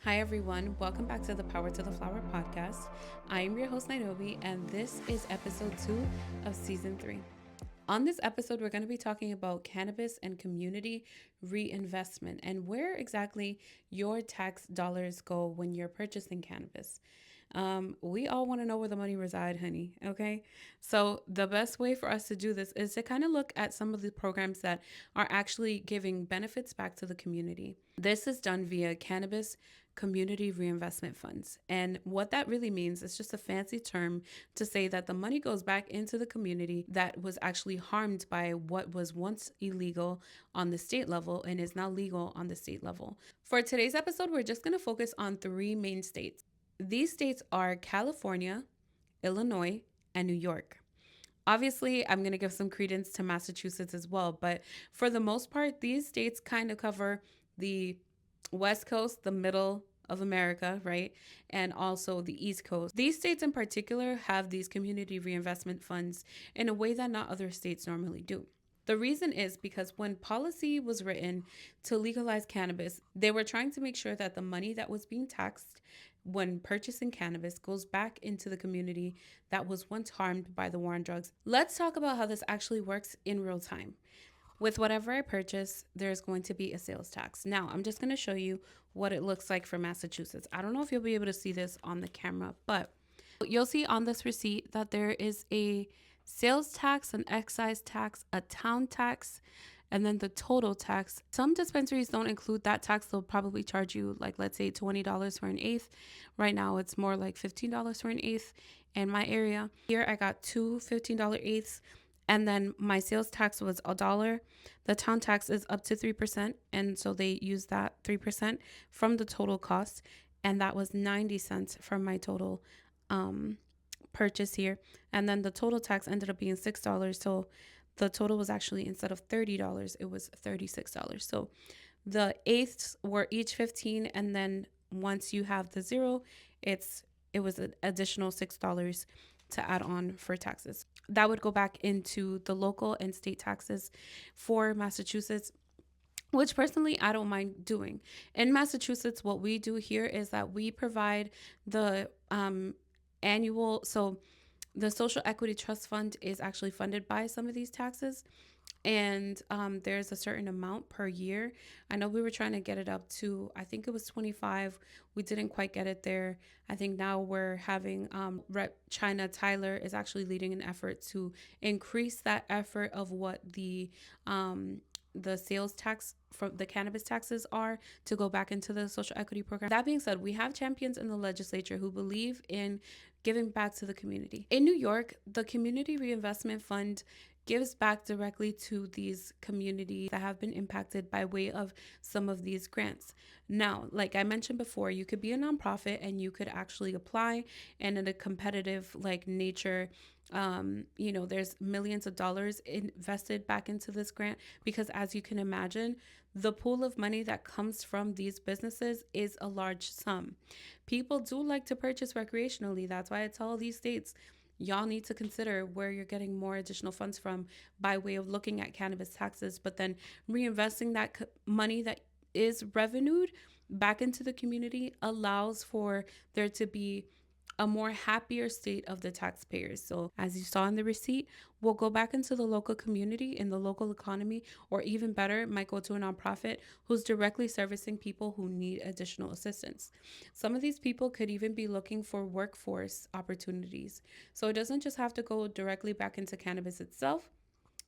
Hi, everyone. Welcome back to the Power to the Flower podcast. I am your host, Nairobi, and this is episode 2 of season 3. On this episode, we're going to be talking about cannabis and community reinvestment and where exactly your tax dollars go when you're purchasing cannabis. We all want to know where the money reside, honey. Okay. So the best way for us to do this is to kind of look at some of the programs that are actually giving benefits back to the community. This is done via cannabis community reinvestment funds. And what that really means is just a fancy term to say that the money goes back into the community that was actually harmed by what was once illegal on the state level and is now legal on the state level. For today's episode, we're just going to focus on three main states. These states are California, Illinois, and New York. Obviously, I'm going to give some credence to Massachusetts as well, but for the most part, these states kind of cover the West Coast, the middle of America, right? And also the East Coast. These states in particular have these community reinvestment funds in a way that not other states normally do. The reason is because when policy was written to legalize cannabis, they were trying to make sure that the money that was being taxed when purchasing cannabis goes back into the community that was once harmed by the war on drugs. Let's talk about how this actually works in real time. With whatever I purchase, there's going to be a sales tax. Now, I'm just going to show you what it looks like for Massachusetts. I don't know if you'll be able to see this on the camera, but you'll see on this receipt that there is a sales tax, an excise tax, a town tax, and then the total tax. Some dispensaries don't include that tax. They'll probably charge you, like, let's say $20 for an eighth. Right now, it's more like $15 for an eighth in my area. Here, I got two $15 eighths. And then my sales tax was $1. The town tax is up to 3%. And so they use that 3% from the total cost. And that was 90 cents from my total purchase here. And then the total tax ended up being $6. So the total was actually, instead of $30, it was $36. So the eighths were each 15, and then once you have the zero, it was an additional $6 to add on for taxes. That would go back into the local and state taxes for Massachusetts, which personally I don't mind doing. In Massachusetts, what we do here is that we provide the annual, so the Social Equity Trust Fund is actually funded by some of these taxes. And there's a certain amount per year. I know we were trying to get it up to, I think it was 25. We didn't quite get it there. I think now we're having Rep China Tyler is actually leading an effort to increase that effort of what the sales tax from the cannabis taxes are to go back into the social equity program. That being said, we have champions in the legislature who believe in giving back to the community. In New York, the Community Reinvestment Fund gives back directly to these communities that have been impacted by way of some of these grants. Now, like I mentioned before, you could be a nonprofit and you could actually apply, and in a competitive like nature, there's millions of dollars invested back into this grant because, as you can imagine, the pool of money that comes from these businesses is a large sum. People do like to purchase recreationally. That's why I tell these states, y'all need to consider where you're getting more additional funds from by way of looking at cannabis taxes, but then reinvesting that money that is revenued back into the community allows for there to be a more happier state of the taxpayers. So as you saw in the receipt, will go back into the local community, in the local economy, or even better, might go to a nonprofit who's directly servicing people who need additional assistance. Some of these people could even be looking for workforce opportunities. So it doesn't just have to go directly back into cannabis itself,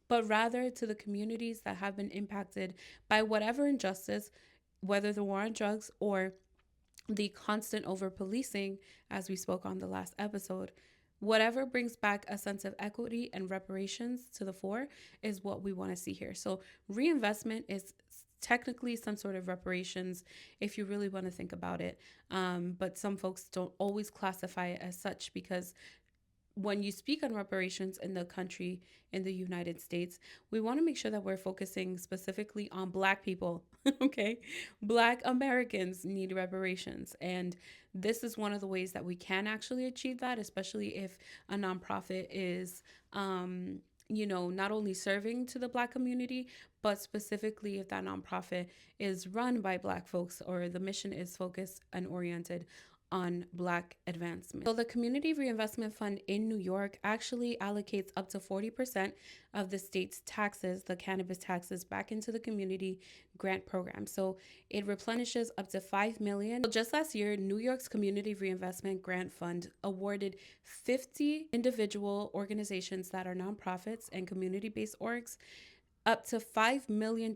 but rather to the communities that have been impacted by whatever injustice, whether the war on drugs or the constant over policing, as we spoke on the last episode. Whatever brings back a sense of equity and reparations to the fore is what we want to see here. So, reinvestment is technically some sort of reparations if you really want to think about it. But some folks don't always classify it as such because when you speak on reparations in the country, in the United States, we want to make sure that we're focusing specifically on Black people. Okay. Black Americans need reparations. And this is one of the ways that we can actually achieve that, especially if a nonprofit is, not only serving to the Black community, but specifically if that nonprofit is run by Black folks or the mission is focused and oriented on Black advancement. So the Community Reinvestment Fund in New York actually allocates up to 40% of the state's taxes, the cannabis taxes, back into the community grant program. So it replenishes up to 5 million. So just last year, New York's Community Reinvestment Grant Fund awarded 50 individual organizations that are nonprofits and community-based orgs up to $5 million,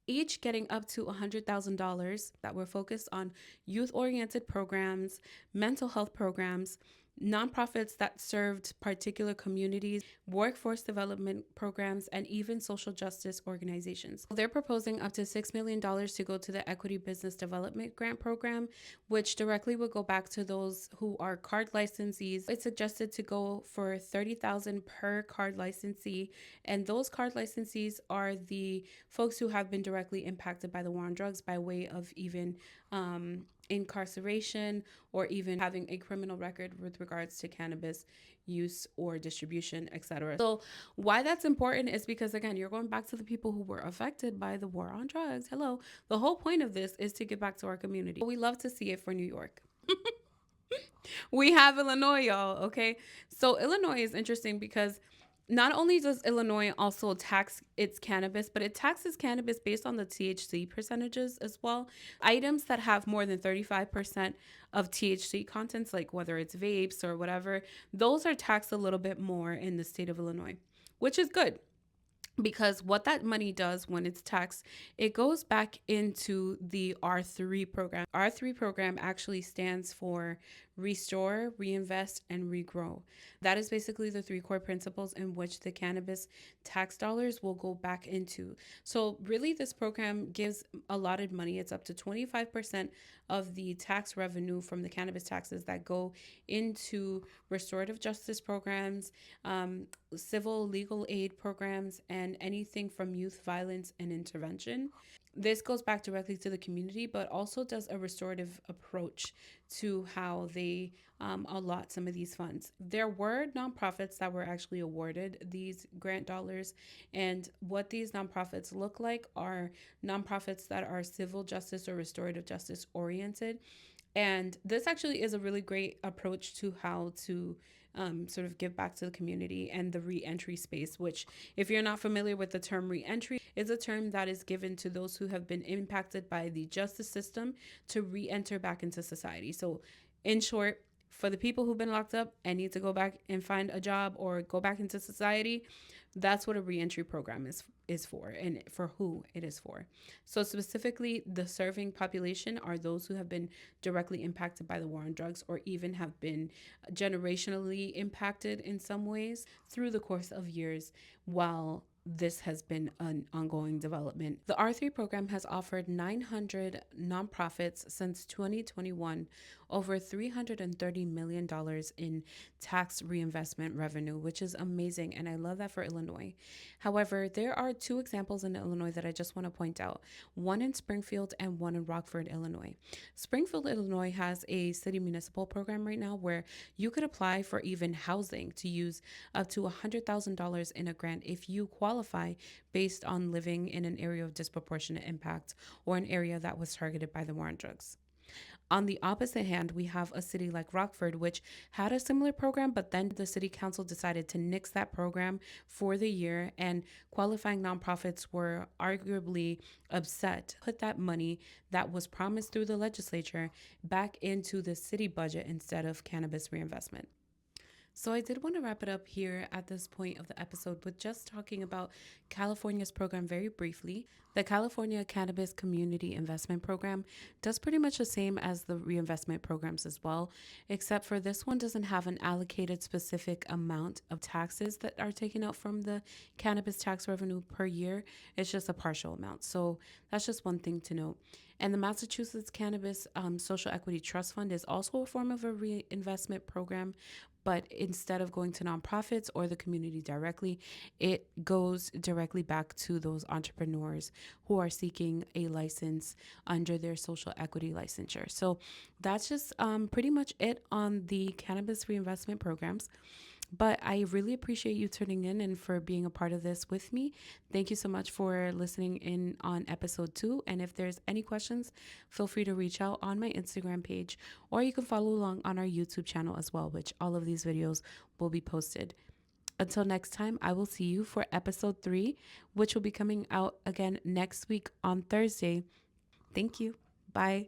each getting up to $100,000 that were focused on youth oriented programs, mental health programs, nonprofits that served particular communities, workforce development programs, and even social justice organizations. They're proposing up to $6 million to go to the Equity Business Development Grant Program, which directly would go back to those who are card licensees. It's suggested to go for $30,000 per card licensee, and those card licensees are the folks who have been directly impacted by the war on drugs by way of even incarceration or even having a criminal record with regards to cannabis use or distribution, etc. So why that's important is because, again, you're going back to the people who were affected by the war on drugs. Hello. The whole point of this is to get back to our community. We love to see it for New York. We have Illinois, y'all. Okay. So Illinois is interesting because not only does Illinois also tax its cannabis, but it taxes cannabis based on the THC percentages as well. Items that have more than 35% of THC contents, like whether it's vapes or whatever, those are taxed a little bit more in the state of Illinois, which is good. Because what that money does when it's taxed, it goes back into the R3 program. R3 program actually stands for restore, reinvest, and regrow. That is basically the three core principles in which the cannabis tax dollars will go back into. So really this program gives a lot of money. It's up to 25% of the tax revenue from the cannabis taxes that go into restorative justice programs, civil legal aid programs, and anything from youth violence and intervention. This goes back directly to the community, but also does a restorative approach to how they allot some of these funds. There were nonprofits that were actually awarded these grant dollars, and what these nonprofits look like are nonprofits that are civil justice or restorative justice oriented. And this actually is a really great approach to how to sort of give back to the community and the re-entry space, which, if you're not familiar with the term re-entry, is a term that is given to those who have been impacted by the justice system to re-enter back into society. So in short, for the people who've been locked up and need to go back and find a job or go back into society, that's what a reentry program is for, and for who it is for. So specifically, the serving population are those who have been directly impacted by the war on drugs or even have been generationally impacted in some ways through the course of years while this has been an ongoing development. The R3 program has offered 900 nonprofits since 2021 over $330 million in tax reinvestment revenue, which is amazing. And I love that for Illinois. However, there are two examples in Illinois that I just want to point out, one in Springfield and one in Rockford, Illinois. Springfield, Illinois has a city municipal program right now where you could apply for even housing to use up to $100,000 in a grant if you qualify based on living in an area of disproportionate impact or an area that was targeted by the war on drugs. On the opposite hand, we have a city like Rockford, which had a similar program, but then the city council decided to nix that program for the year, and qualifying nonprofits were arguably upset. Put that money that was promised through the legislature back into the city budget instead of cannabis reinvestment. So I did want to wrap it up here at this point of the episode with just talking about California's program very briefly. The California Cannabis Community Investment Program does pretty much the same as the reinvestment programs as well, except for this one doesn't have an allocated specific amount of taxes that are taken out from the cannabis tax revenue per year. It's just a partial amount. So that's just one thing to note. And the Massachusetts Cannabis Social Equity Trust Fund is also a form of a reinvestment program, but instead of going to nonprofits or the community directly, it goes directly back to those entrepreneurs who are seeking a license under their social equity licensure. So that's just pretty much it on the cannabis reinvestment programs. But I really appreciate you tuning in and for being a part of this with me. Thank you so much for listening in on episode 2. And if there's any questions, feel free to reach out on my Instagram page, or you can follow along on our YouTube channel as well, which all of these videos will be posted. Until next time, I will see you for episode 3, which will be coming out again next week on Thursday. Thank you. Bye.